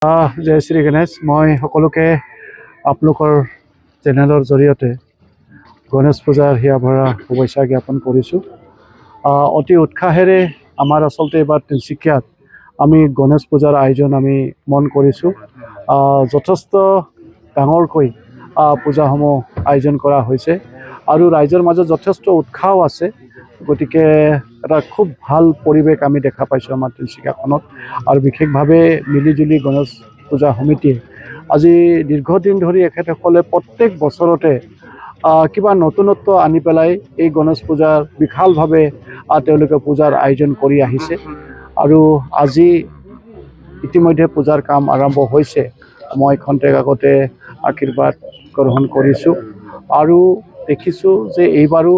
জয় শ্ৰী গণেশ। মই সকলোকে আপোনালোকৰ চেনেলৰ জৰিয়তে গণেশ পূজাৰ হিয়া ভৰা শুভেচ্ছা জ্ঞাপন কৰিছোঁ। অতি উৎসাহেৰে আমাৰ আচলতে এইবাৰ তিনিচুকীয়াত আমি গণেশ পূজাৰ আয়োজন আমি মন কৰিছোঁ। যথেষ্ট ডাঙৰকৈ পূজাসমূহ আয়োজন কৰা হৈছে আৰু ৰাইজৰ মাজত যথেষ্ট উৎসাহও আছে। গতিকে এটা খুব ভাল পৰিৱেশ আমি দেখা পাইছোঁ আমাৰ তিনিচুকীয়াখনত। আৰু বিশেষভাৱে মিলিজুলি গণেশ পূজা সমিতিয়ে আজি দীৰ্ঘদিন ধৰি এখেতসকলে প্ৰত্যেক বছৰতে কিবা নতুনত্ব আনি পেলাই এই গণেশ পূজাৰ বিশালভাৱে তেওঁলোকে পূজাৰ আয়োজন কৰি আহিছে। আৰু আজি ইতিমধ্যে পূজাৰ কাম আৰম্ভ হৈছে। মই খন্তেক আগতে আশীৰ্বাদ গ্ৰহণ কৰিছোঁ আৰু দেখিছোঁ যে এইবাৰো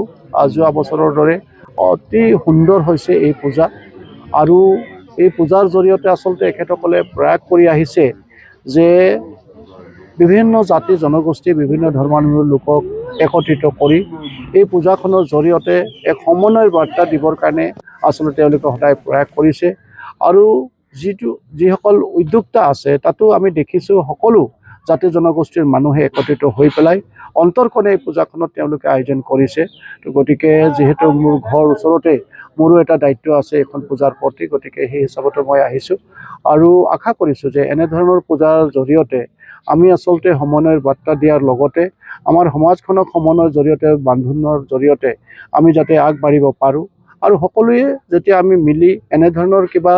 যোৱা বছৰৰ দৰে অতি সুন্দৰ হৈছে এই পূজা। আৰু এই পূজাৰ জৰিয়তে আচলতে এখেতসকলে প্ৰয়াস কৰি আহিছে যে বিভিন্ন জাতি জনগোষ্ঠী বিভিন্ন ধৰ্মাৱলম্বী লোকক একত্ৰিত কৰি এই পূজাখনৰ জৰিয়তে এক সমন্বয়ৰ বাৰ্তা দিবৰ কাৰণে আচলতে তেওঁলোকে সদায় প্ৰয়াস কৰিছে। আৰু যিসকল উদ্যোক্তা আছে তাতো আমি দেখিছোঁ সকলো জাতি জনগোষ্ঠীৰ মানুহে একত্ৰিত হৈ পেলাই অন্তৰখনে এই পূজাখনত তেওঁলোকে আয়োজন কৰিছে। তো গতিকে যিহেতু মোৰ ঘৰ ওচৰতে মোৰো এটা দায়িত্ব আছে এখন পূজাৰ প্ৰতি, গতিকে সেই হিচাপতে মই আহিছোঁ আৰু আশা কৰিছোঁ যে এনেধৰণৰ পূজাৰ জৰিয়তে আমি আচলতে সমন্বয়ৰ বাৰ্তা দিয়াৰ লগতে আমাৰ সমাজখনক সমন্বয়ৰ জৰিয়তে বান্ধোনৰ জৰিয়তে আমি যাতে আগবাঢ়িব পাৰোঁ আৰু সকলোৱে যেতিয়া আমি মিলি এনেধৰণৰ কিবা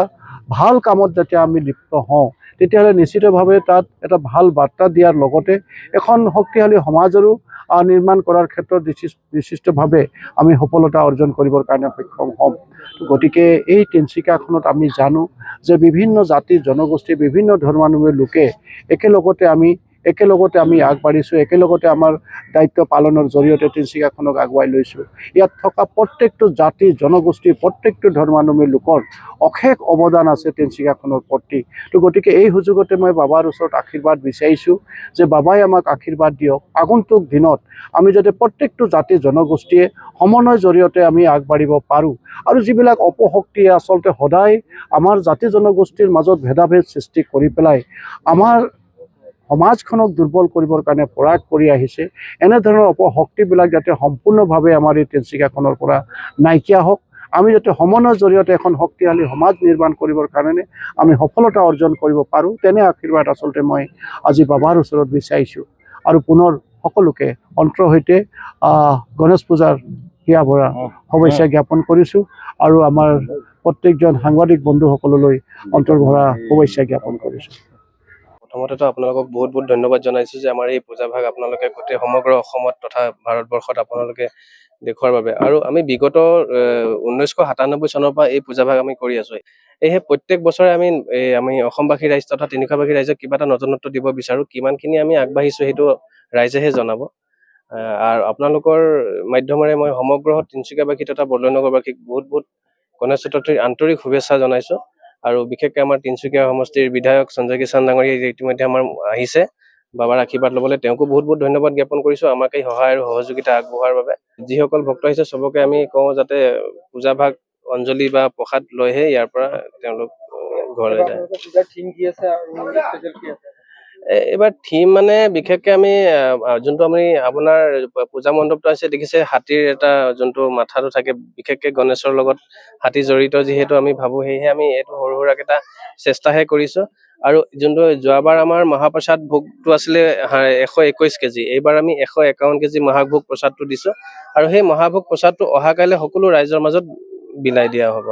ভাল কামত যেতিয়া আমি লিপ্ত হওঁ তেতিয়াহ'লে নিশ্চিতভাৱে তাত এটা ভাল বাৰ্তা দিয়াৰ লগতে এখন শক্তিশালী সমাজৰো নিৰ্মাণ কৰাৰ ক্ষেত্ৰত নিশ্চিতভাৱে আমি সফলতা অৰ্জন কৰিবৰ কাৰণে সক্ষম হ'ম। গতিকে এই তিনিচুকীয়াখনত আমি জানো যে বিভিন্ন জাতি জনগোষ্ঠী বিভিন্ন ধৰ্মাৱলম্বী লোকে একেলগতে আমি আগবাঢ়িছোঁ, একেলগতে আমাৰ দায়িত্ব পালনৰ জৰিয়তে তিনিচুকীয়াখনক আগুৱাই লৈছোঁ। ইয়াত থকা প্ৰত্যেকটো জাতি জনগোষ্ঠী প্ৰত্যেকটো ধৰ্মাৱলম্বী লোকৰ অশেষ অৱদান আছে তিনিচুকীয়াখনৰ প্ৰতি। তো গতিকে এই সুযোগতে মই বাবাৰ ওচৰত আশীৰ্বাদ বিচাৰিছোঁ যে বাবাই আমাক আশীৰ্বাদ দিয়ক আগন্তুক দিনত আমি যাতে প্ৰত্যেকটো জাতি জনগোষ্ঠীয়ে সমন্বয়ৰ জৰিয়তে আমি আগবাঢ়িব পাৰোঁ আৰু যিবিলাক অপশক্তিয়ে আচলতে সদায় আমাৰ জাতি জনগোষ্ঠীৰ মাজত ভেদাভেদ সৃষ্টি কৰি পেলাই আমাৰ সমাজখনক দুৰ্বল কৰিবৰ কাৰণে প্ৰয়াস কৰি আহিছে, এনেধৰণৰ অপশক্তিবিলাক যাতে সম্পূৰ্ণভাৱে আমাৰ এই তিনিচুকীয়াখনৰ পৰা নাইকিয়া হওক। আমি যাতে সমন্বয়ৰ জৰিয়তে এখন শক্তিশালী সমাজ নিৰ্মাণ কৰিবৰ কাৰণে আমি সফলতা অৰ্জন কৰিব পাৰোঁ, তেনে আশীৰ্বাদ আচলতে মই আজি বাবাৰ ওচৰত বিচাৰিছোঁ। আৰু পুনৰ সকলোকে অন্তৰৰ সৈতে গণেশ পূজাৰ হিয়া ভৰা শুভেচ্ছা জ্ঞাপন কৰিছোঁ আৰু আমাৰ প্ৰত্যেকজন সাংবাদিক বন্ধুসকললৈ অন্তৰ ভৰা শুভেচ্ছা জ্ঞাপন কৰিছোঁ। প্ৰথমতেতো আপোনালোকক বহুত বহুত ধন্যবাদ জনাইছোঁ যে আমাৰ এই পূজাভাগ আপোনালোকে গোটেই সমগ্ৰ অসমত তথা ভাৰতবৰ্ষত আপোনালোকে দেখুৱাৰ বাবে। আৰু আমি বিগত 1997 চনৰ পৰা এই পূজাভাগ আমি কৰি আছোঁ। সেয়েহে প্ৰত্যেক বছৰে আমি অসমবাসী ৰাইজ তথা তিনিচুকীয়াবাসী ৰাইজক কিবা এটা নতুনত্ব দিব বিচাৰোঁ। কিমানখিনি আমি আগবাঢ়িছোঁ সেইটো ৰাইজেহে জনাব। আৰু আপোনালোকৰ মাধ্যমেৰে মই সমগ্ৰ তিনিচুকীয়াবাসী তথা বৰদলৈনগৰবাসীক বহুত বহুত গণেশ চতুৰ্থীৰ আন্তৰিক শুভেচ্ছা জনাইছোঁ। আৰু বিশেষকৈ আমাৰ তিনিচুকীয়া সমষ্টিৰ বিধায়ক সঞ্জয় কিষাণ ডাঙৰীয়া ইতিমধ্যে আমাৰ আহিছে বাবাৰ আশীৰ্বাদ ল'বলৈ, তেওঁকো বহুত বহুত ধন্যবাদ জ্ঞাপন কৰিছোঁ আমাক এই সহায় আৰু সহযোগিতা আগবঢ়োৱাৰ বাবে। যিসকল ভক্ত আহিছে চবকে আমি কওঁ যাতে পূজাভাগ অঞ্জলি বা প্ৰসাদ লৈহে ইয়াৰ পৰা তেওঁলোক ঘৰলৈ যায়। এইবাৰ থিম মানে বিশেষকৈ আমি যোনটো আপোনাৰ পূজা মণ্ডপটো আছে দেখিছে, হাতীৰ এটা যোনটো মাথাটো থাকে, বিশেষকৈ গণেশৰ লগত হাতী জড়িত যিহেতু আমি ভাবোঁ, সেয়েহে আমি এইটো সৰু সুৰাক এটা চেষ্টাহে কৰিছোঁ। আৰু যোনটো যোৱাবাৰ আমাৰ মহাপ্ৰসাদ ভোগটো আছিলে 121 কেজি, এইবাৰ আমি 151 কেজি মহাভোগ প্ৰসাদটো দিছোঁ। আৰু সেই মহাভোগ প্ৰসাদটো অহাকাইলৈ সকলো ৰাইজৰ মাজত বিলাই দিয়া হ'ব।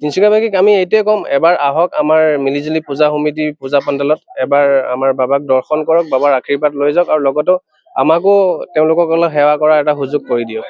তিনিচুকীয়াবাসীক আমি এইটোৱে ক'ম, এবাৰ আহক আমাৰ মিলিজুলি পূজা সমিতি পূজা পেণ্ডেলত, এবাৰ আমাৰ বাবাক দৰ্শন কৰক, বাবাৰ আশীৰ্বাদ লৈ যাওক আৰু লগতো আমাকো তেওঁলোকক অলপ সেৱা কৰাৰ এটা সুযোগ কৰি দিয়ক।